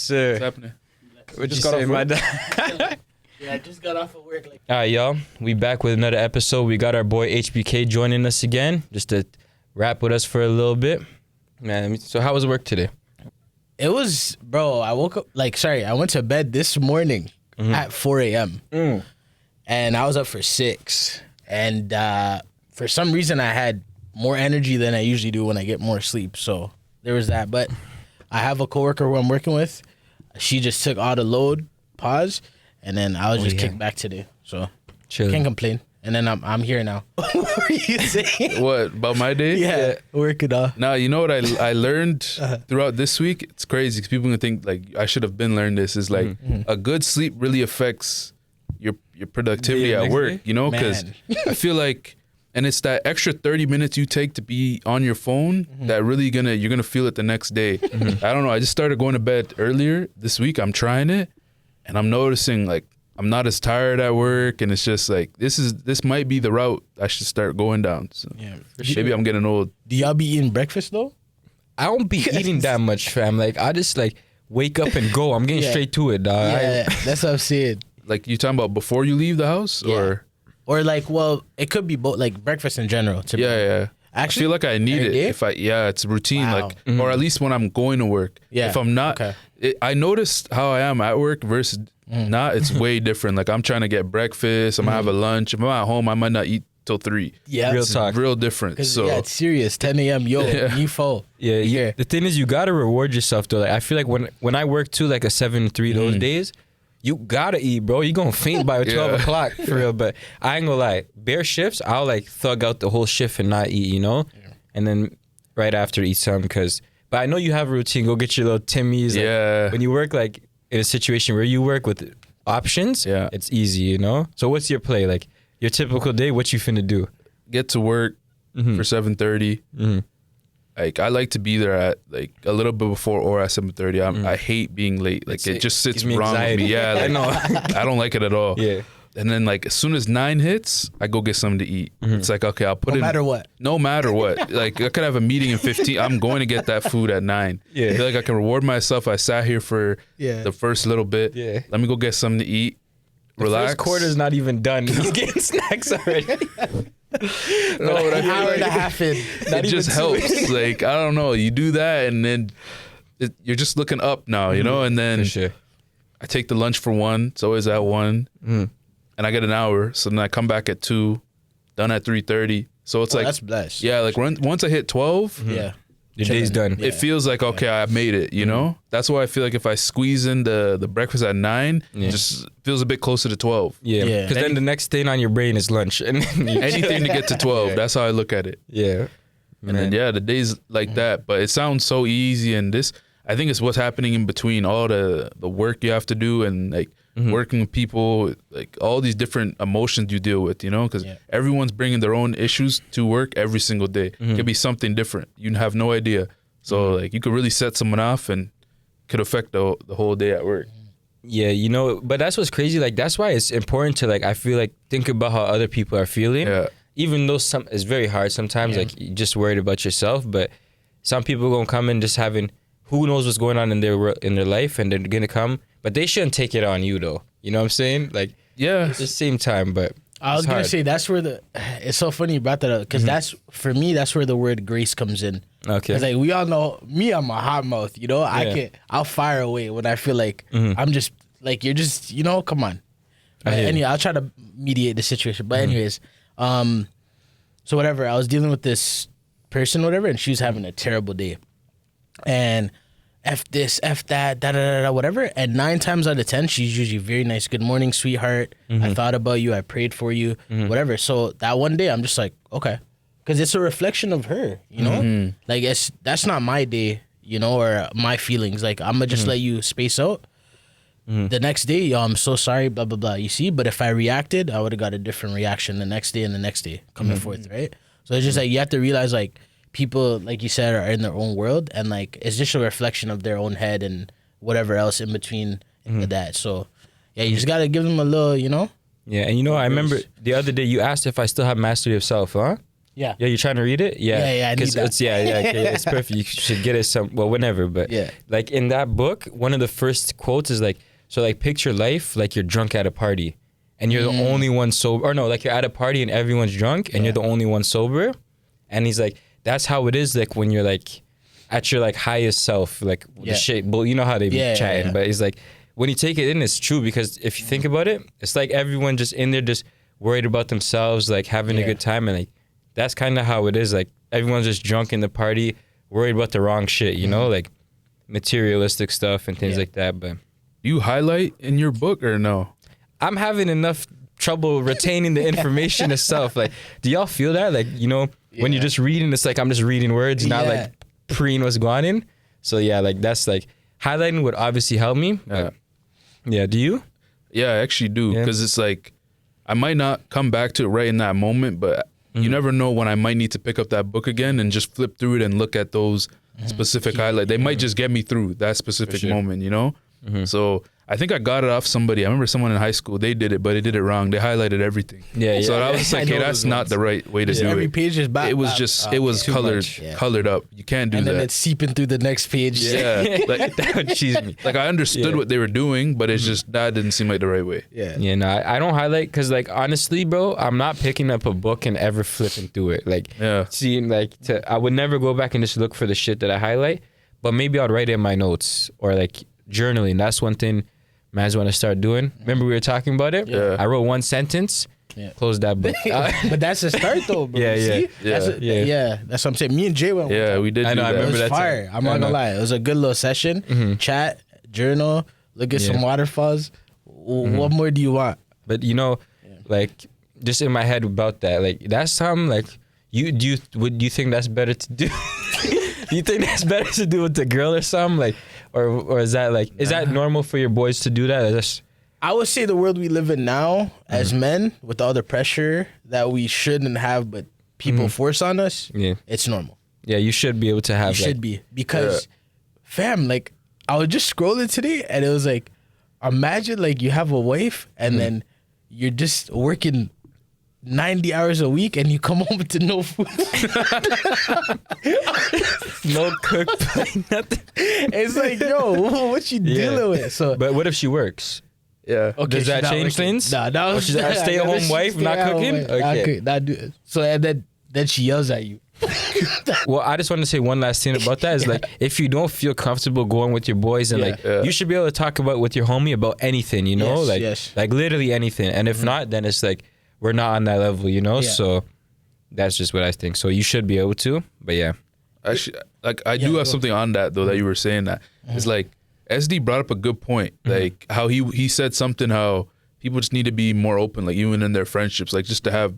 sir. What's happening? What you say, my dad? Yeah, I just got off of work. Like, All right, y'all. We back with another episode. We got our boy HBK joining us again, just to rap with us for a little bit. Man, so how was work today? it was, bro. I woke up I went to bed this morning at 4 a.m. And I was up for 6. And for some reason, I had more energy than I usually do when I get more sleep. So there was that. But I have a coworker who I'm working with. She just took all the load, and then I was just kicked back today. So Chill. Can't complain. And then I'm here now. What were you saying? What, about my day? Yeah, working off. Now, you know what I learned throughout this week? It's crazy because people can think like I should have been learned this. Is like a good sleep really affects your productivity at work, you know? Because I feel like, and it's that extra 30 minutes you take to be on your phone that really you're gonna feel it the next day. I don't know. I just started going to bed earlier this week. I'm trying it, and I'm noticing like I'm not as tired at work, and it's just like this might be the route I should start going down. So Yeah, maybe I'm getting old. Do y'all be eating breakfast though? I don't be eating that much, fam. Like, I just like wake up and go. I'm getting straight to it, dog. Yeah, that's what I'm saying. Like, you talking about before you leave the house, Or like, well, it could be both, like breakfast in general. Yeah. Actually, I feel like I need it day? it's a routine, Wow. like, or at least when I'm going to work. Yeah. If I'm not, Okay. I noticed how I am at work versus not. It's way different. Like, I'm trying to get breakfast. I'm gonna have a lunch. If I'm at home, I might not eat till 3. Yeah, Real It's talk. real different. So it's serious. 10 a.m. Yo, you full. Yeah. The thing is, you gotta reward yourself though. Like, I feel like when I work too, like a 7-3 those days, you gotta eat, bro. You gonna faint by 12 o'clock for real. But I ain't gonna lie, bare shifts, I'll like thug out the whole shift and not eat, you know, and then right after eat some. But I know you have a routine. Go get your little Timmy's. Like, Yeah. when you work like in a situation where you work with options, it's easy, you know. So what's your play? Like your typical day? What you finna do? get to work for 7:30. Like, I like to be there at like a little bit before or at 7:30. I hate being late. Like, it just sits gives me wrong with anxiety. me. Yeah, like, I know. I don't like it at all. Yeah. And then like as soon as 9 hits, I go get something to eat. It's like, okay, I'll put it. No matter what. No matter what. Like, I could have a meeting in 15. I'm going to get that food at 9. Yeah. I feel like I can reward myself. I sat here for the first little bit. Yeah. Let me go get something to eat. Relax. First quarter's not even done. He's getting snacks already. No, but I An feel hour and a like half in. it just helps. Like, I don't know. You do that, and then you're just looking up now, you know? And then For sure. I take the lunch for 1. It's always at 1. And I get an hour. So then I come back at 2, done at 3:30. So it's like, That's blessed. yeah, like once I hit 12, Yeah. Your day's done. it feels like, okay, I made it, you know? That's why I feel like if I squeeze in the breakfast at 9, it just feels a bit closer to 12. Yeah, Yeah. because then the next thing on your brain is lunch, and then Anything to get to 12. That's how I look at it. yeah, And then, the days like that. But it sounds so easy. And I think it's what's happening in between all the work you have to do and like working with people, like all these different emotions you deal with, you know, because everyone's bringing their own issues to work every single day. It could be something different. You have no idea. So like you could really set someone off and could affect the whole day at work. yeah, you know. But that's what's crazy. Like that's why it's important to like I feel like think about how other people are feeling. Yeah. Even though it's very hard sometimes. Like you're just worried about yourself, but some people gonna come in just having who knows what's going on in their life, and they're gonna come. But they shouldn't take it on you though. You know what I'm saying? Like, at the same time, but I was going to say, that's where it's so funny you brought that up. Because for me, that's where the word grace comes in. Okay. Because like we all know, me, I'm a hot mouth, you know? I'll fire away when I feel like I'm just, like, you're just, you know, come on. But anyway, I'll try to mediate the situation. But anyways, so whatever, I was dealing with this person, whatever, and she was having a terrible day. And F this, F that, da-da-da-da, whatever. And 9 times out of 10, she's usually very nice. Good morning, sweetheart. I thought about you. I prayed for you, whatever. So that one day, I'm just like, okay. Because it's a reflection of her, you know? Like, that's not my day, you know, or my feelings. Like, I'm going to just let you space out. The next day, yo, I'm so sorry, blah, blah, blah. You see? But if I reacted, I would have got a different reaction the next day and the next day coming forth, right? So it's just like, you have to realize, like, people, like you said, are in their own world, and like it's just a reflection of their own head and whatever else in between that. So yeah, you just gotta give them a little, you know. Yeah, and you know, I remember the other day you asked if I still have mastery of self, huh? Yeah. Yeah, you're trying to read it? Yeah. Yeah, I need that. It's perfect. You should get it whenever. But Yeah. like in that book, one of the first quotes is like, so like picture life like you're drunk at a party and you're the only one sober. Or no, like you're at a party and everyone's drunk and you're the only one sober. And he's like, that's how it is like when you're like at your like highest self, like the shit. But you know how they be chatting. But he's like, when you take it in, it's true, because if you think about it, it's like everyone just in there just worried about themselves, like having a good time, and like that's kind of how it is. Like everyone's just drunk in the party, worried about the wrong shit, you know, like materialistic stuff and things like that. But you highlight in your book or no? I'm having enough trouble retaining the information itself. Like, do y'all feel that? Like, you know, when you're just reading, it's like I'm just reading words, not like preing what's going in. So yeah, like that's like highlighting would obviously help me. Yeah, do you? Yeah, I actually do, because it's like I might not come back to it right in that moment, but you never know when I might need to pick up that book again and just flip through it and look at those specific highlights. They might just get me through that specific moment, you know? So I think I got it off somebody. I remember someone in high school, they did it, but they did it wrong. They highlighted everything. So I was just like, hey, that's not the right way to do it. Every page is back. It was just, it was colored up. You can't do that. And then it's seeping through the next page. Yeah. Like, That would cheese me. like I understood what they were doing, but it's just, that didn't seem like the right way. Yeah, no, I don't highlight because, like, honestly, bro, I'm not picking up a book and ever flipping through it. Like, seeing, like, I would never go back and just look for the shit that I highlight, but maybe I'd write it in my notes or, like, journaling. That's one thing man's want to start doing. Remember we were talking about it? Yeah. I wrote one sentence, closed that book. But that's a start though, bro. Yeah. That's what I'm saying. Me and Jay went. Yeah, we did. I know. I It remember was that fire. I'm not gonna lie. It was a good little session. Chat, journal, look at some waterfalls. What more do you want? But you know, like, just in my head about that, like, that's something like do you think that's better to do? Do you think that's better to do with the girl or something, like, or is that like, is that normal for your boys to do that? I would say the world we live in now as men, with all the pressure that we shouldn't have, but people force on us, it's normal. Yeah, you should be able to have. You should be, because, fam, like, I was just scrolling today and it was like, imagine like you have a wife and then you're just working 90 hours a week and you come home to no food. No cook, nothing. It's like, yo, what you dealing with? So, but what if she works? Yeah. okay, Does that change things? Nah, that was she's a stay-at-home wife, not cooking? Okay. So and then she yells at you. Well, I just want to say one last thing about that is like, if you don't feel comfortable going with your boys and you should be able to talk about with your homie about anything, you know, like literally anything. And if not, then it's like, we're not on that level, you know? So that's just what I think. So you should be able to, but yeah. Actually, like, I do have something on that though, that you were saying that. It's like, SD brought up a good point. Like how he said something, how people just need to be more open, like even in their friendships, like just to have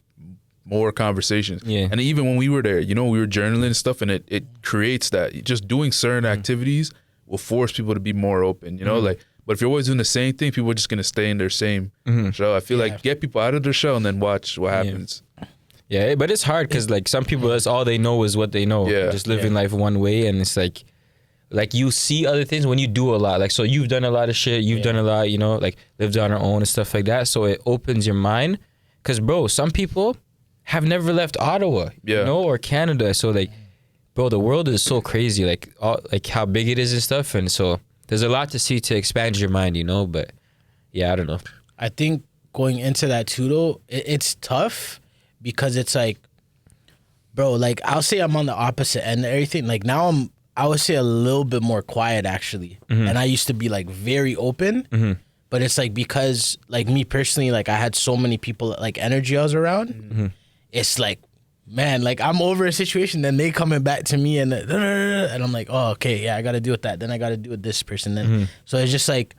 more conversations. Yeah. And even when we were there, you know, we were journaling and stuff, and it creates that. Just doing certain activities will force people to be more open, you know? Like, but if you're always doing the same thing, people are just gonna stay in their same shell. I feel like get people out of their shell and then watch what happens. Yeah, but it's hard because like some people, that's all they know is what they know. Yeah. Just living life one way, and it's like you see other things when you do a lot. Like, so you've done a lot of shit, you've done a lot, you know, like lived on our own and stuff like that. So it opens your mind. Cause bro, some people have never left Ottawa, you know, or Canada. So like, bro, the world is so crazy, like how big it is and stuff. And so there's a lot to see to expand your mind, you know. But yeah, I don't know. I think going into that too though, it's tough because it's like, bro, like I'll say I'm on the opposite end of everything. Like now I would say a little bit more quiet actually. And I used to be like very open, but it's like because like me personally, like I had so many people, like energy I was around. It's like, man, like I'm over a situation, then they coming back to me and I'm like, oh, okay, yeah, I got to deal with that. Then I got to deal with this person. Then so it's just like,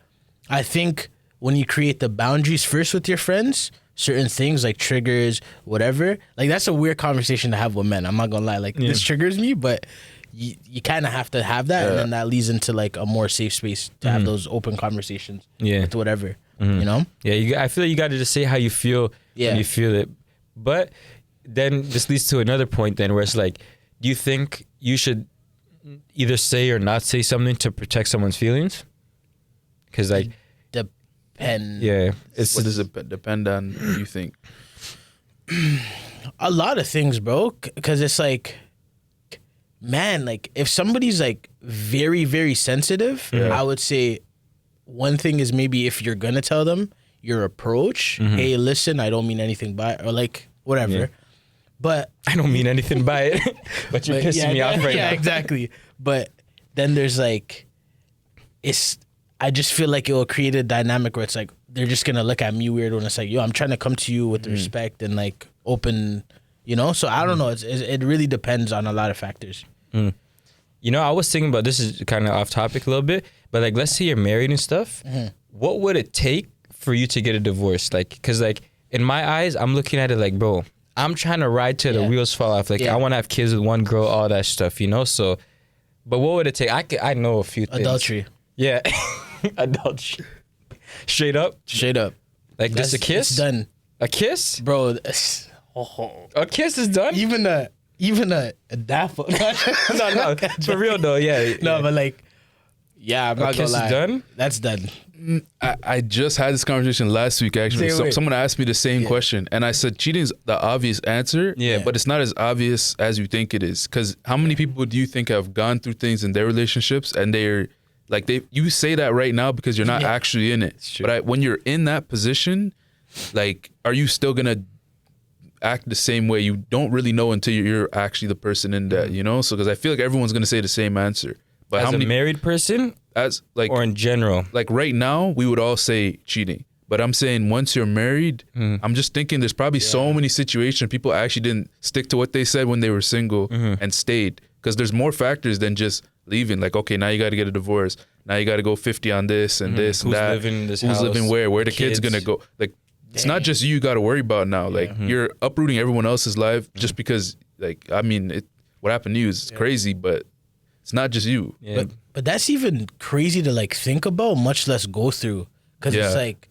I think when you create the boundaries first with your friends, certain things like triggers, whatever, like that's a weird conversation to have with men. I'm not gonna lie, like this triggers me, but you kind of have to have that, and then that leads into like a more safe space to have those open conversations with whatever, you know? Yeah, I feel like you got to just say how you feel when you feel it. But then this leads to another point then where it's like, do you think you should either say or not say something to protect someone's feelings? Because like, depend. Yeah. What does it depend on, what do you think? A lot of things, bro. Because it's like, man, like if somebody's like very, very sensitive, I would say one thing is maybe if you're gonna tell them your approach, hey, listen, I don't mean anything by it, or like whatever. Yeah. But I don't mean anything by it. But you're pissing me off right now. Yeah, exactly. But then there's like, I just feel like it will create a dynamic where it's like they're just gonna look at me weird when it's like, yo, I'm trying to come to you with respect and like open, you know. So I don't know. It really depends on a lot of factors. You know, I was thinking about, this is kind of off topic a little bit, but like, let's say you're married and stuff. What would it take for you to get a divorce? Like, because like in my eyes, I'm looking at it like, bro, I'm trying to ride till the wheels fall off. Like, I want to have kids with one girl, all that stuff, you know. So, but what would it take? I know a few things. Adultery. Yeah, adultery. Straight up. Like just a kiss. It's done. A kiss, bro. A kiss is done. Even a daffo. No, for real though. Yeah. No, but like, yeah, I'm not gonna lie. Is done. That's done. I just had this conversation last week, actually. Someone asked me the same question, and I said cheating's the obvious answer, but it's not as obvious as you think it is. Because how many people do you think have gone through things in their relationships, and they're like, you say that right now because you're not actually in it. But when you're in that position, like, are you still gonna act the same way? You don't really know until you're actually the person in that, you know? So, because I feel like everyone's gonna say the same answer. But as how many, a married person, as like, or in general, like right now, we would all say cheating. But I'm saying once you're married, I'm just thinking there's probably so many situations people actually didn't stick to what they said when they were single and stayed. Because there's more factors than just leaving. Like, okay, now you got to get a divorce. Now you got to go 50 on this and this and that. Who's living in this Who's house? living where? Where the kids gonna go? Like, it's not just you got to worry about now. Like, you're uprooting everyone else's life just because, like, I mean, what happened to you is crazy, but it's not just you. Yeah. But that's even crazy to like think about, much less go through. Because it's like,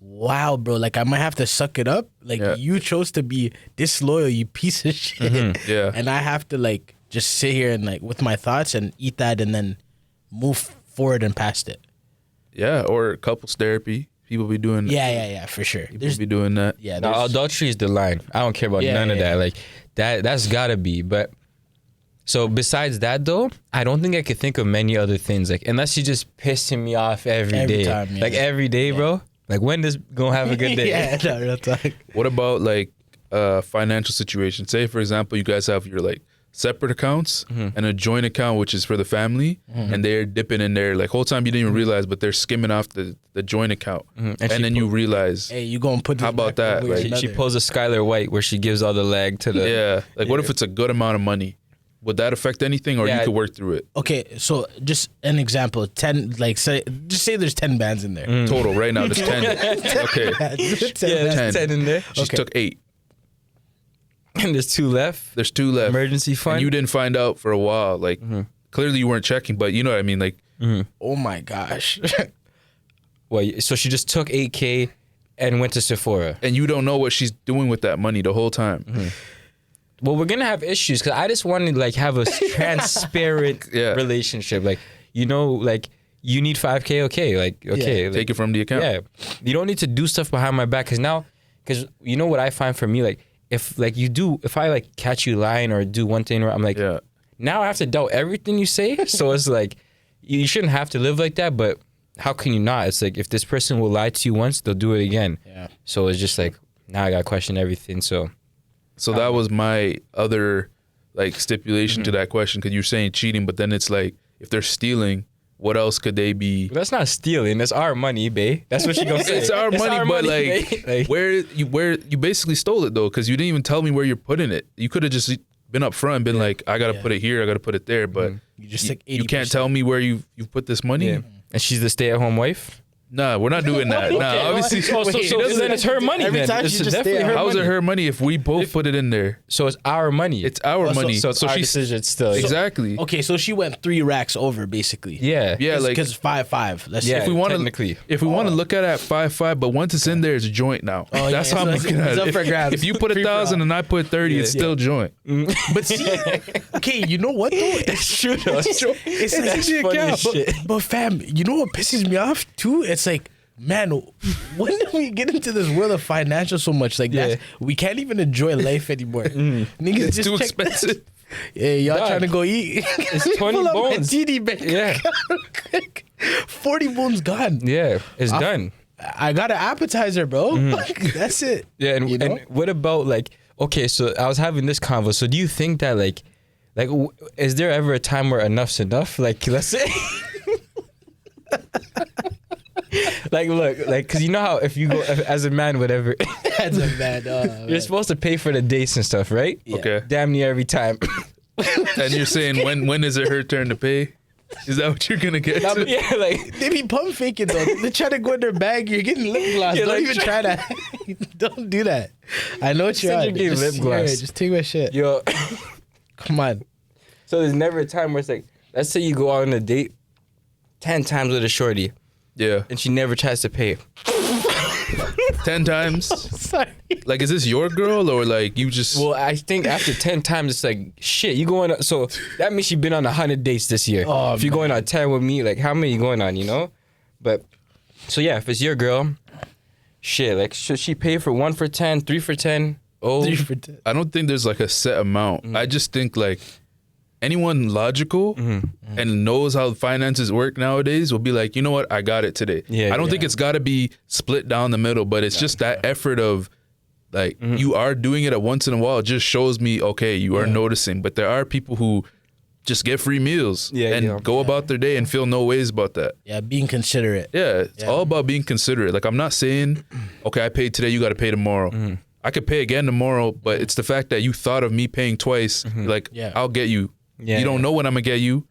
wow, bro, like I might have to suck it up. Like you chose to be disloyal, you piece of shit. Yeah. And I have to like just sit here and like with my thoughts and eat that and then move forward and past it. Yeah, or couples therapy. People be doing that. Yeah, for sure. People be doing that. Yeah. Now, adultery is the line. I don't care about none of that. Like that's gotta be. But so besides that though, I don't think I could think of many other things. Like unless you just pissing me off every day. Time, yeah. Like every day, bro. Like when this gonna have a good day? No, real talk. What about like financial situation? Say for example, you guys have your like separate accounts and a joint account, which is for the family, and they're dipping in there like whole time you didn't even realize, but they're skimming off the joint account, and then you realize, hey, you gonna put this how about that? Like, she pulls a Skylar White where she gives all the lag to the like what if it's a good amount of money? Would that affect anything, or you could work through it? Okay, so just an example, 10, like say there's 10 bands in there. Total right now there's 10. Okay, 10 in there. She took 8. And there's 2 left. There's 2 left. Emergency fund. And you didn't find out for a while. Like clearly you weren't checking, but you know what I mean. Like, oh my gosh. Well, so she just took $8K and went to Sephora, and you don't know what she's doing with that money the whole time. Well, we're gonna have issues because I just want to like have a transparent relationship. Like, you know, like you need $5K, okay, like okay, like, take it from the account. Yeah, you don't need to do stuff behind my back because you know what I find for me, like if I like catch you lying or do one thing, I'm like, now I have to doubt everything you say. So it's like you shouldn't have to live like that, but how can you not? It's like if this person will lie to you once, they'll do it again. Yeah. So it's just like now I gotta question everything. So that was my other like stipulation to that question, because you're saying cheating, but then it's like if they're stealing, what else could they be? That's not stealing. That's our money, bae. That's what she gonna say. It's our money, but like where you basically stole it though, because you didn't even tell me where you're putting it. You could have just been up front and been like, I gotta put it here, I gotta put it there, but you can't tell me where you put this money. Yeah. And she's the stay-at-home wife. Nah, we're not doing that. Nah, obviously. So then it's her money. Every then time it's she just definitely her How's money. it her money if we both put it in there? So it's our money. It's our money. So it's our decision still. Exactly. Okay, so she went 3 racks over basically. Yeah. Yeah, like because 5-5. Let's Yeah. say. if we want technically. to look at it at 5-5, but once it's in there, it's joint now. Oh, That's yeah, how I'm so looking at it's it. up for grabs. If you put 1,000 and I put 30, it's still joint. But see, okay, you know what though? It's true though. It's like That's funny as shit. but fam, you know what pisses me off too? It's like man, when did we get into this world of financial so much? Like that, we can't even enjoy life anymore. Niggas It's just too expensive. Yeah, y'all Dog. trying to go eat. It's 20 Pull up my bones. TD bank. Yeah. 40 bones gone. Yeah, it's done. I got an appetizer, bro. That's it. Yeah, and, You know? and what about like? Okay, so I was having this convo. So do you think that like, is there ever a time where enough's enough? Like, let's say, like, look, like, cause you know how if you go as a man, whatever, That's a bad. you're supposed to pay for the dates and stuff, right? Yeah. Okay. Damn near every time. And you're saying when is it her turn to pay? Is that what you're gonna get? to? Yeah, like, They be pump faking though. They try to go in their bag. You're getting lip gloss. Yeah, Don't like, even try that. Don't do that. I know what you're Said on. you're getting Just, lip gloss. yeah, just take my shit. yo. Come on. So there's never a time where it's like, let's say you go out on a date 10 times with a shorty Yeah. and she never tries to pay. 10 times. Sorry. Like, is this your girl or like you just? Well, I think after 10 times, it's like, shit, you going on. So that means you've been on 100 dates this year. Oh, if you're going on 10 with me, like, how many you going on, you know? But, so yeah, if it's your girl, shit, like, should she pay for 1 for 10, 3 for 10? Oh, 3 for 10. I don't think there's like a set amount. I just think like anyone logical and knows how finances work nowadays will be like, you know what, I got it today. Yeah, I don't yeah. think it's got to be split down the middle, but it's just that effort of like you are doing it at once in a while. It just shows me, okay, you are noticing. But there are people who just get free meals and go about their day and feel no ways about that. Yeah, being considerate. Yeah, it's all about being considerate. Like, I'm not saying, okay, I paid today, you got to pay tomorrow. I could pay again tomorrow, but it's the fact that you thought of me paying twice. Like, I'll get you. Yeah, you don't know when I'm gonna get you,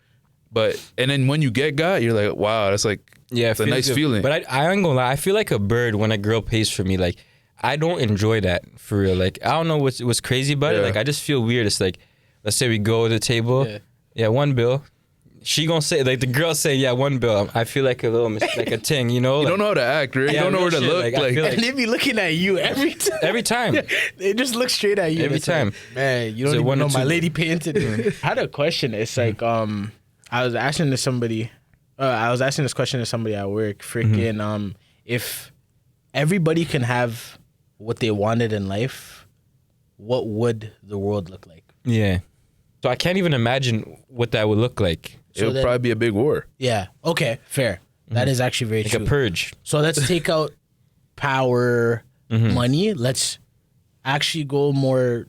and then when you got, you're like, wow, that's like, yeah, it's a nice good. feeling. But I ain't gonna lie, I feel like a bird when a girl pays for me. Like, I don't enjoy that for real. Like, I don't know what's crazy about it. Like, I just feel weird. It's like, let's say we go to the table, yeah, 1 bill. She gonna say, like, the girl say, yeah, 1 bill. I feel like a little like a ting, you know? You Like, don't know how to act, right? You Yeah, don't know where to real shit. look. Like, I Like, feel And they be looking at you every time. every time. They just look straight at you. Every It's like, time. man, you Is don't it even 1 or know my 2? lady paying today. I had a question. It's like, I was asking this question to somebody at work. Freaking, if everybody can have what they wanted in life, what would the world look like? Yeah. So I can't even imagine what that would look like. it would then- probably be a big war. Yeah. Okay. Fair. That is actually very Like true. a purge. So let's take out power, money. Let's actually go more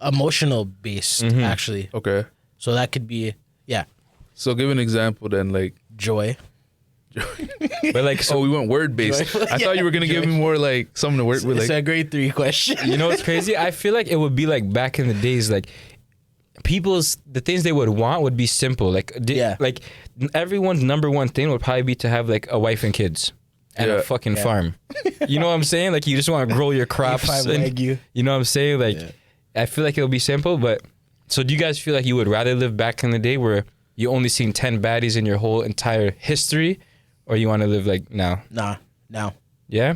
emotional based, actually. Okay. So that could be, So give an example then, like, joy. But like, so so we went word based. I thought you were gonna give me more like something to work with. It's Like, a grade 3 question. you know what's crazy? I feel like it would be like back in the days, like the things they would want would be simple. Like, like everyone's number one thing would probably be to have like a wife and kids and a fucking farm. You know what I'm saying? Like, you just want to grow your crops. And, you know what I'm saying? Like, I feel like it'll be simple, but so do you guys feel like you would rather live back in the day where you only seen 10 baddies in your whole entire history, or you want to live like now? Nah. Yeah?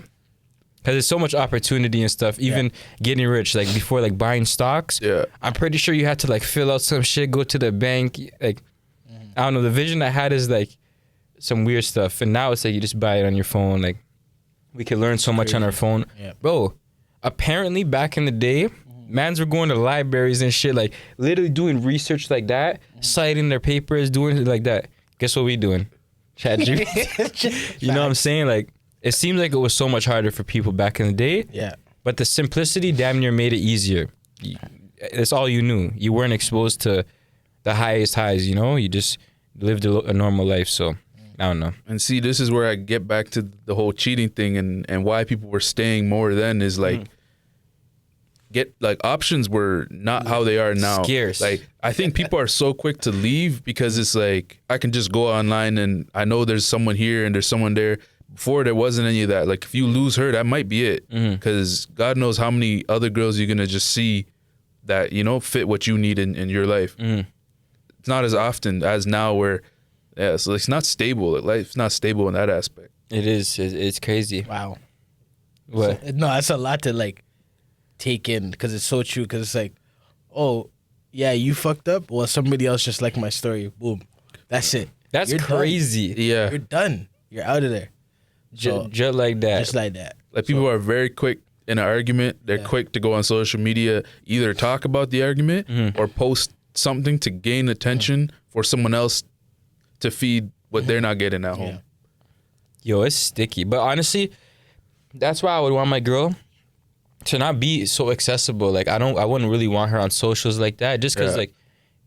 Because there's so much opportunity and stuff. Even getting rich, like before, like buying stocks. Yeah. I'm pretty sure you had to like fill out some shit, go to the bank. Like, I don't know. The vision I had is like some weird stuff. And now it's like you just buy it on your phone. Like, we could learn so much on our phone. Yeah. Bro, apparently back in the day, mans were going to libraries and shit, like literally doing research like that, citing their papers, doing it like that. Guess what we doing? ChatGPT. You know what I'm saying? Like, it seems like it was so much harder for people back in the day. Yeah. But the simplicity damn near made it easier. That's all you knew. You weren't exposed to the highest highs, you know? You just lived a normal life. So, I don't know. and see, this is where I get back to the whole cheating thing and why people were staying more then is like, options were not how they are now. Scarce. Like, I think people are so quick to leave because it's like, I can just go online and I know there's someone here and there's someone there. Before, there wasn't any of that. Like, if you lose her, that might be it. Because God knows how many other girls you're going to just see that, you know, fit what you need in your life. It's not as often as now where, so it's not stable. Life's not stable in that aspect. It is. It's crazy. Wow. What? No, that's a lot to like take in because it's so true. Because it's like, oh, yeah, you fucked up. Well, somebody else just liked my story. Boom. That's it. That's You're crazy. Done. Yeah. You're done. you're out of there. So, just like that. Just like that. Like people are very quick in an argument. They're quick to go on social media, either talk about the argument or post something to gain attention for someone else to feed what they're not getting at home. Yo, it's sticky. But honestly, that's why I would want my girl to not be so accessible. Like I wouldn't really want her on socials like that, just because like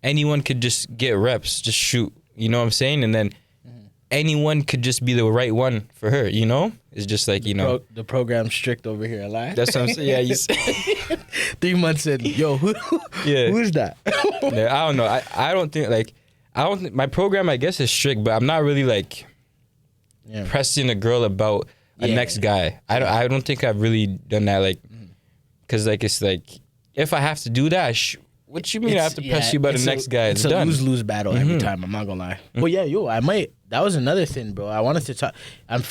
anyone could just get reps, just shoot. You know what I'm saying? And then anyone could just be the right one for her. You know, it's just like the program's strict over here. A lie. That's what I'm saying. Yeah, you 3 months in, yo, who's that? Yeah, I don't know. I don't think my program I guess is strict, but I'm not really like pressing a girl about a next guy. I don't think I've really done that, like, because like it's like if I have to do that, what you mean I have to press you about the next guy? It's a lose-lose battle every time. I'm not gonna lie. Well, yeah, yo, I might. That was another thing, bro. I wanted to talk. I'm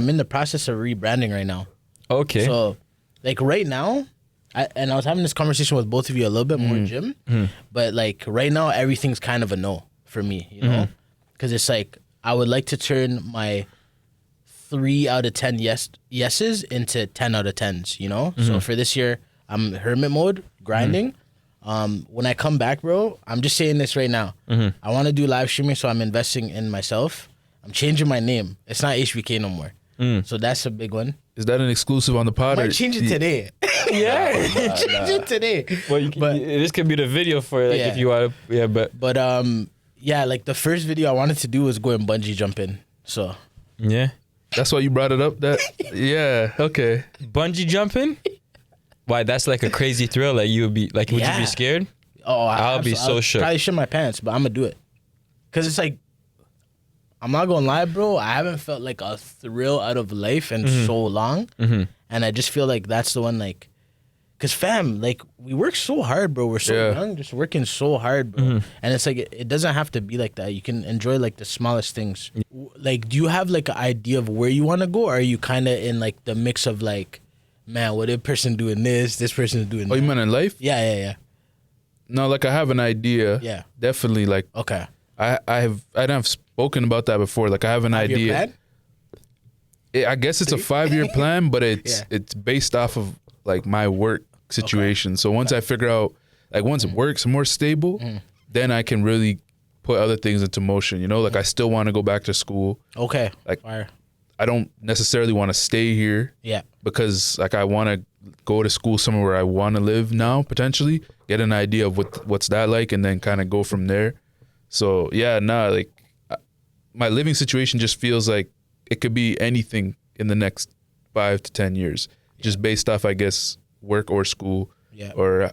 in the process of rebranding right now. Okay. So, like right now, I was having this conversation with both of you a little bit more, Jim. But like right now, everything's kind of a no for me, you know, because it's like I would like to turn my 3 out of 10 yeses into 10 out of 10s, you know? So for this year, I'm hermit mode, grinding. When I come back, bro, I'm just saying this right now. I want to do live streaming, so I'm investing in myself. I'm changing my name. It's not HBK no more. So that's a big one. Is that an exclusive on the pod? I might change it today. Change it today. Well, this could be the video for it, like, if you want to. Yeah, but yeah, like the first video I wanted to do was going bungee jumping. So yeah, that's why you brought it up. That yeah, okay. Bungee jumping. Why? That's like a crazy thrill. Like you would be like, would you be scared? Oh, I'll be so shook. Probably shit my pants, but I'm gonna do it. Cause it's like, I'm not gonna lie, bro. I haven't felt like a thrill out of life in so long, and I just feel like that's the one. Like, cause fam, like we work so hard, bro. We're so young, just working so hard, bro. And it's like it doesn't have to be like that. You can enjoy like the smallest things. Like, do you have like an idea of where you want to go, or are you kind of in like the mix of like, man, what this person doing this person's doing that? Oh, you meant in life? Yeah. No, like I have an idea. Yeah. Definitely, like, okay. I have spoken about that before. Like I have an idea. I guess it's a 5-year plan, but it's based off of like my work situation. So once I figure out, like once work's more stable, then I can really put other things into motion. You know, like I still want to go back to school. Okay. Like I don't necessarily want to stay here. Yeah. Because like I want to go to school somewhere where I want to live now, potentially get an idea of what's that like, and then kind of go from there. So yeah, like my living situation just feels like it could be anything in the next 5 to 10 years, just based off, I guess, work or school or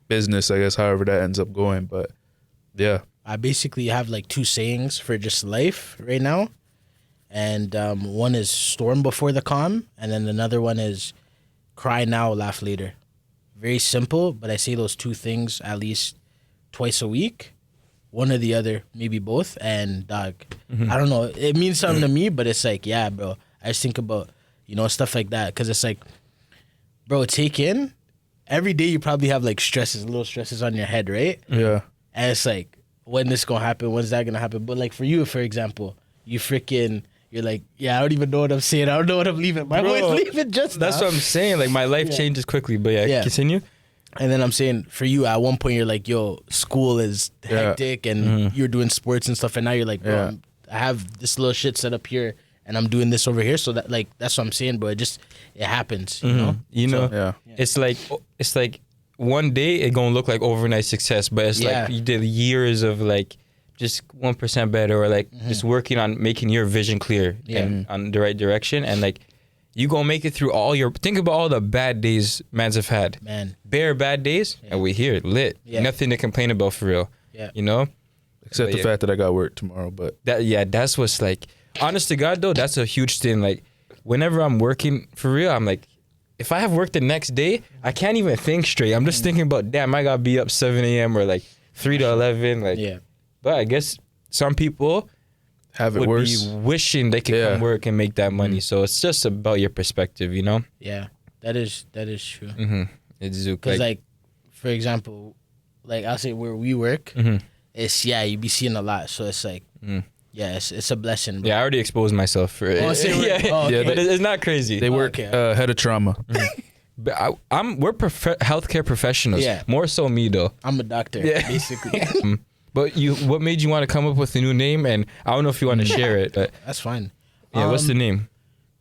business, I guess, however that ends up going. But yeah, I basically have like 2 sayings for just life right now. And one is storm before the calm, and then another one is cry now, laugh later. Very simple, but I say those 2 things at least twice a week. One or the other, maybe both. And dog, I don't know. It means something to me, but it's like, yeah, bro. I just think about, stuff like that. Because it's like, bro, take in. Every day you probably have like little stresses on your head, right? Yeah. And it's like, when this going to happen? When's that going to happen? But like for you, for example, you're like, yeah, I don't even know what I'm saying. I don't know what I'm leaving. My boy's leaving just That's now. what I'm saying. Like my life changes quickly, but continue. And then I'm saying, for you, at one point, you're like, yo, school is hectic and you're doing sports and stuff. And now you're like, bro, I have this little shit set up here and I'm doing this over here. So that, like, that's what I'm saying, bro. It happens, you know? It's like one day it gonna look like overnight success, but it's like you did years of like just 1% better, or like just working on making your vision clear and on the right direction. And like, you gonna make it through think about all the bad days mans have had. Man. Bare bad days, and we here, lit. Yeah. Nothing to complain about for real. Yeah. You know? Except the fact that I got work tomorrow, but... That's what's like... Honest to God, though, that's a huge thing. Like, whenever I'm working for real, I'm like, if I have work the next day, I can't even think straight. I'm just thinking about, damn, I gotta be up 7 a.m. or like 3 to 11. Like, but I guess some people... have it worse. Be wishing they could come work and make that money. So it's just about your perspective, you know? Yeah, that is true. It's because like, for example, like I'll say where we work, it's you be seeing a lot. So it's like Yeah, it's a blessing, bro. Yeah, I already exposed myself for it. Oh, okay. But it's not crazy. They work head of trauma. But we're healthcare professionals. Yeah. More so me though. I'm a doctor, basically. But what made you want to come up with a new name? And I don't know if you want to share it. But That's fine. yeah, what's the name?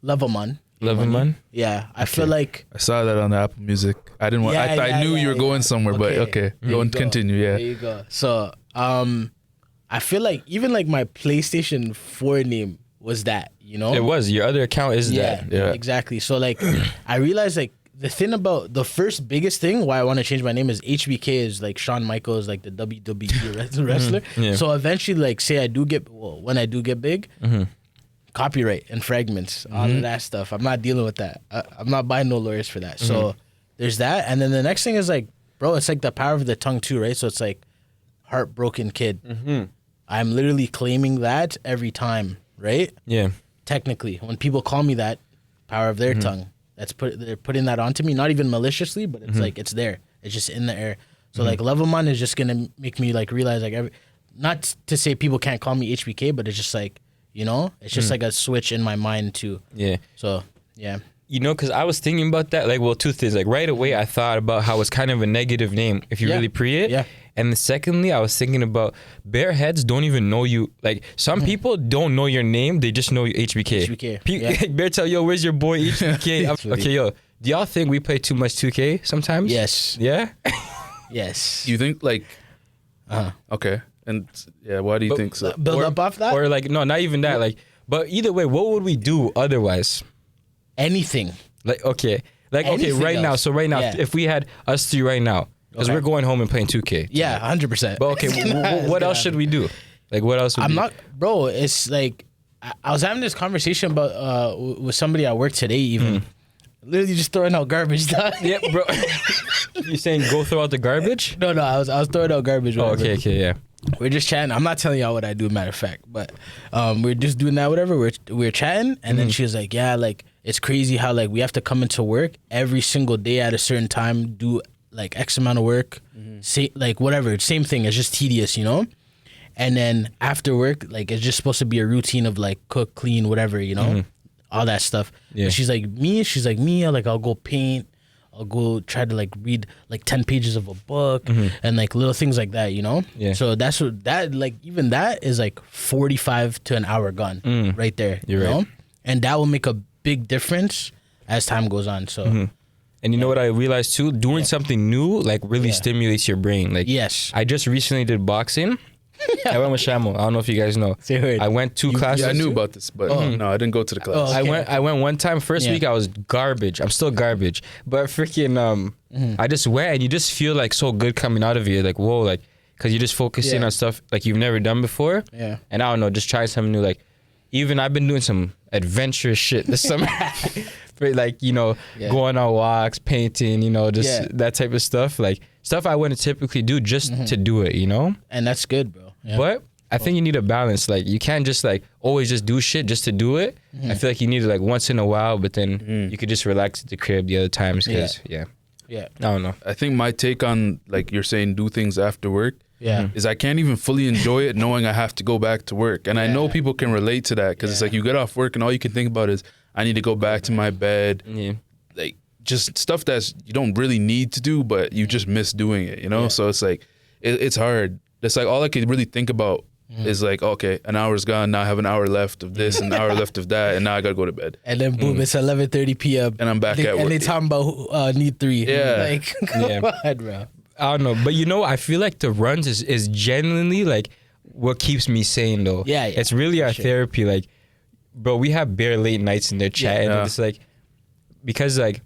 Lovamon. Lovamon? Yeah, I feel like I saw that on the Apple Music. I didn't want. I knew you were going somewhere, but okay, go and continue. Yeah. There you go. So, I feel like even like my PlayStation 4 name was that, you know? It was. Your other account is that. Yeah. Exactly. So like, I realized like the thing about the first biggest thing why I want to change my name is HBK is like Shawn Michaels, like the WWE wrestler. Yeah. So eventually, like, say when I do get big. Copyright and fragments, all of that stuff. I'm not dealing with that. I'm not buying no lawyers for that. So there's that. And then the next thing is like, bro, it's like the power of the tongue too, right? So it's like heartbroken kid. I'm literally claiming that every time, right? Yeah. Technically, when people call me that, power of their tongue, they're putting that onto me, not even maliciously, but it's like, it's there. It's just in the air. So like Lovamon is just going to make me like realize like, not to say people can't call me HBK, but it's just like, you know, it's just like a switch in my mind too. Yeah. So, yeah. You know, because I was thinking about that. Like, well, two things. Like, right away, I thought about how it's kind of a negative name if you really pre it. Yeah. And then secondly, I was thinking about bare heads don't even know you. Like, some people don't know your name. They just know you HBK. HBK. Bear tell, yo, where's your boy HBK? Okay, yo, do y'all think we play too much 2K sometimes? Yes. Yeah? Yes. You think like, okay, and yeah, why do you think so? Build up off that? Or like, no, not even that. Like, but either way, what would we do otherwise? Anything. Like, okay. Like, okay, Anything right now. else. So right now, Yeah. if we had us three right now, because we're going home and playing 2K. Yeah, 100%. But okay, what else should we do? Like, what else would I'm not, bro, it's like, I was having this conversation about with somebody at work today even. Literally just throwing out garbage. Yeah, bro. You saying go throw out the garbage? No, I was throwing out garbage. Oh, whatever. okay, yeah. We're just chatting. I'm not telling y'all what I do, matter of fact, but we're just doing that, whatever. We're chatting, and then she was like, yeah, like, it's crazy how, like, we have to come into work every single day at a certain time, do, like, X amount of work, say, like, whatever, same thing. It's just tedious, you know? And then after work, like, it's just supposed to be a routine of, like, cook, clean, whatever, you know? All that stuff. Yeah. But she's like, me, like, I'll go paint. I'll go try to like read like 10 pages of a book and like little things like that, you know? Yeah. So that's what that, like, even that is like 45 to an hour gone right there. You're you right. know? And that will make a big difference as time goes on. So, And you know what I realized too? Doing something new like really stimulates your brain. Like, yes. I just recently did boxing. I went with Shamo. I don't know if you guys know. Say word. I went two classes. Yeah, I knew about this, but no, I didn't go to the class. Oh, okay. I went one time. First week I was garbage. I'm still garbage. But freaking I just went and you just feel like so good coming out of you. Like, whoa, like, because you're just focusing on stuff like you've never done before. Yeah. And I don't know, just try something new. Like, even I've been doing some adventurous shit this summer. Like, you know, going on walks, painting, you know, just that type of stuff. Like, stuff I wouldn't typically do just to do it, you know? And that's good, bro. Yeah. But I think you need a balance. Like, you can't just like always just do shit just to do it. I feel like you need it like once in a while, but then you could just relax at the crib the other times because Yeah. I don't know. I think my take on like you're saying do things after work Yeah. is I can't even fully enjoy it knowing I have to go back to work. And I know people can relate to that because it's like you get off work and all you can think about is I need to go back to my bed. Yeah. Like just stuff that's you don't really need to do, but you just miss doing it, you know? So it's like it's hard. It's like all I could really think about is like, okay, an hour's gone. Now I have an hour left of this, an hour left of that, and now I gotta go to bed. And then boom, it's 11:30 p.m. And I'm back at work. And they talking about need 3. Yeah. Like, come on, bro. I don't know. But you know, I feel like the runs is genuinely like what keeps me sane though. Yeah. It's really our therapy. Like, bro, we have bare late nights in there chatting. And it's like, because like,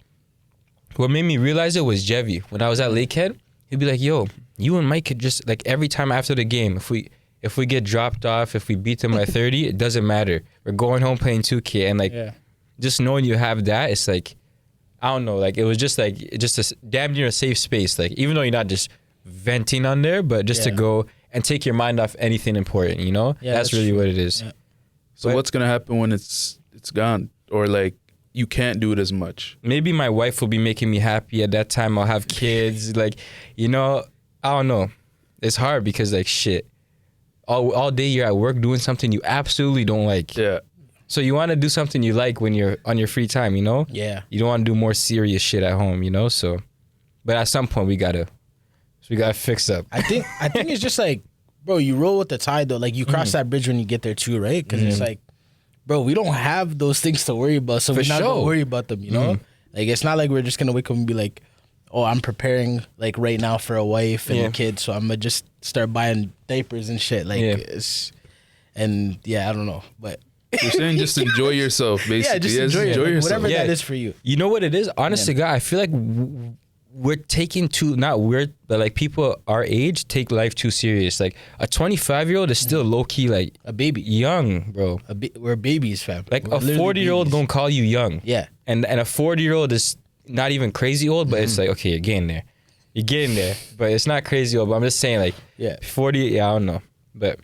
what made me realize it was Jevy. When I was at Lakehead, he'd be like, yo, you and Mike could just, like, every time after the game, if we get dropped off, if we beat them by 30, it doesn't matter. We're going home playing 2K. And like, just knowing you have that, it's like, I don't know, like, it was just like, just a damn near a safe space. Like, even though you're not just venting on there, but just to go and take your mind off anything important, you know? Yeah, that's really true. what it is. Yeah. So what's gonna happen when it's gone? Or like you can't do it as much? Maybe my wife will be making me happy at that time. I'll have kids. Like, you know, I don't know. It's hard because like shit. all day you're at work doing something you absolutely don't like. Yeah. So you want to do something you like when you're on your free time, you know? Yeah. You don't want to do more serious shit at home, you know? So, but at some point we gotta fix up. I think it's just like, bro, you roll with the tide though. Like you cross that bridge when you get there too, right? Because it's like, bro, we don't have those things to worry about, so we're not gonna worry about them, you know? Like it's not like we're just gonna wake up and be like, oh, I'm preparing like right now for a wife and a kid, so I'm gonna just start buying diapers and shit. Like it's, and I don't know, but you're saying just enjoy yourself, basically. Yeah, just enjoy yourself. Whatever that is for you. You know what it is? Honestly, God, I feel like we're taking not weird, but like people our age take life too serious. Like a 25-year-old is still low key like a baby, young, bro. We're babies, fam. Like a 40-year-old gonna call you young. Yeah, and a 40-year-old is not even crazy old, but it's like, okay, you're getting there, but it's not crazy old. But I'm just saying, like, 40. I don't know, but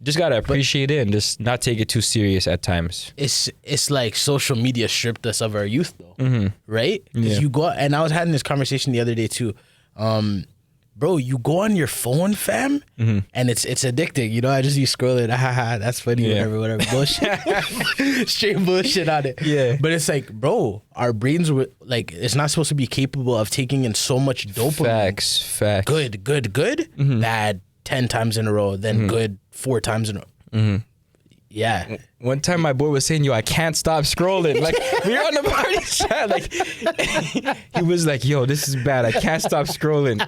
just gotta appreciate it and just not take it too serious at times. It's like social media stripped us of our youth, though, right? Because you go, and I was having this conversation the other day too. Bro, you go on your phone, fam, and it's addicting. You know, I just be scrolling. That's funny. Whatever. Bullshit. Straight bullshit on it. Yeah. But it's like, bro, our brains were like, it's not supposed to be capable of taking in so much dopamine. Facts. Good. Bad 10 times in a row. Then good 4 times in a row. Yeah. One time my boy was saying, yo, I can't stop scrolling. Like, we were on the party chat. Like, he was like, yo, this is bad. I can't stop scrolling.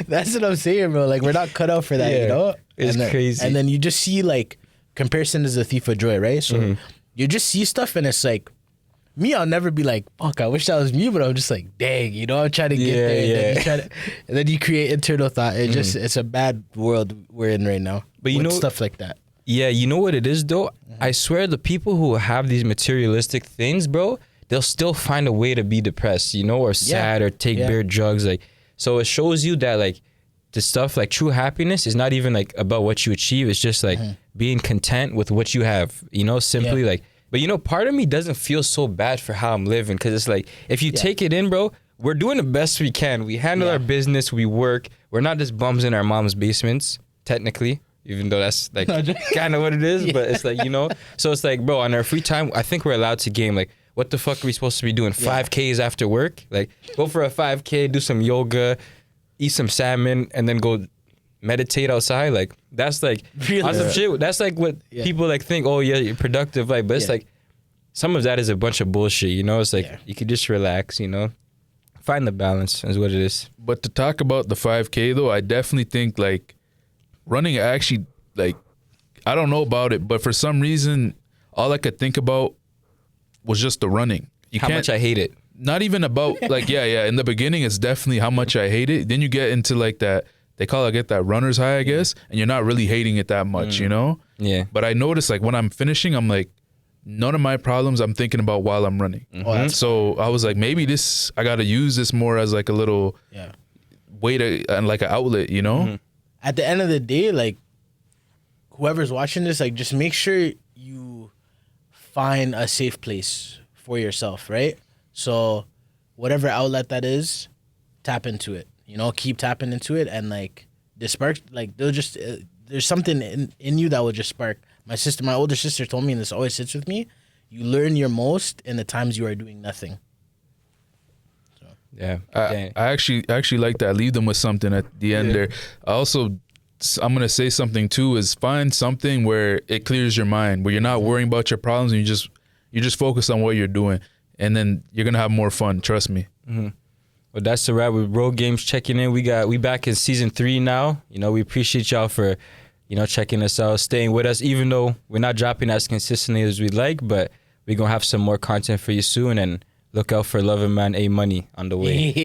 That's what I'm saying, bro. Like, we're not cut out for that, you know? It's crazy. And then you just see, like, comparison is a thief of joy, right? So you just see stuff and it's like, me, I'll never be like, fuck, I wish that was me, but I'm just like, dang, you know, I'm trying to get there. And then you create internal thought. It just, it's a bad world we're in right now. But you know, stuff like that. Yeah, you know what it is though? I swear the people who have these materialistic things, bro, they'll still find a way to be depressed, you know, or sad or take beer drugs. Like, so it shows you that like the stuff like true happiness is not even like about what you achieve. It's just like being content with what you have, you know, simply like, but you know, part of me doesn't feel so bad for how I'm living. Cause it's like, if you take it in, bro, we're doing the best we can. We handle our business, we work. We're not just bums in our mom's basements, technically. Even though that's like kind of what it is, but it's like, you know, so it's like, bro, on our free time, I think we're allowed to game. Like, what the fuck are we supposed to be doing? 5Ks after work? Like, go for a 5K, do some yoga, eat some salmon, and then go meditate outside. Like, that's like awesome shit. That's like what people like think, oh yeah, you're productive. Like, but it's like, some of that is a bunch of bullshit, you know? It's like, you could just relax, you know? Find the balance is what it is. But to talk about the 5K though, I definitely think like, running actually, like, I don't know about it, but for some reason, all I could think about was just the running. How much I hate it. Not even about, like, in the beginning, it's definitely how much I hate it. Then you get into, like, that, they call it, get that runner's high, I guess, and you're not really hating it that much, you know? Yeah. But I noticed, like, when I'm finishing, I'm like, none of my problems I'm thinking about while I'm running. So I was like, maybe I got to use this more as, like, a little way to, and like an outlet, you know? At the end of the day, like, whoever's watching this, like, just make sure you find a safe place for yourself, right? So whatever outlet that is, tap into it, you know, keep tapping into it. And like the spark, like they'll just, there's something in you that will just spark. My older sister told me, and this always sits with me, you learn your most in the times you are doing nothing. Yeah, I actually like that. Leave them with something at the end there. I'm gonna say something too. Is find something where it clears your mind, where you're not worrying about your problems, and you just focus on what you're doing, and then you're gonna have more fun. Trust me. Well, that's the wrap with Road Games checking in. We back in season 3 now. You know, we appreciate y'all for, you know, checking us out, staying with us, even though we're not dropping as consistently as we'd like, but we're gonna have some more content for you soon, and look out for Lovamon Amoney on the way.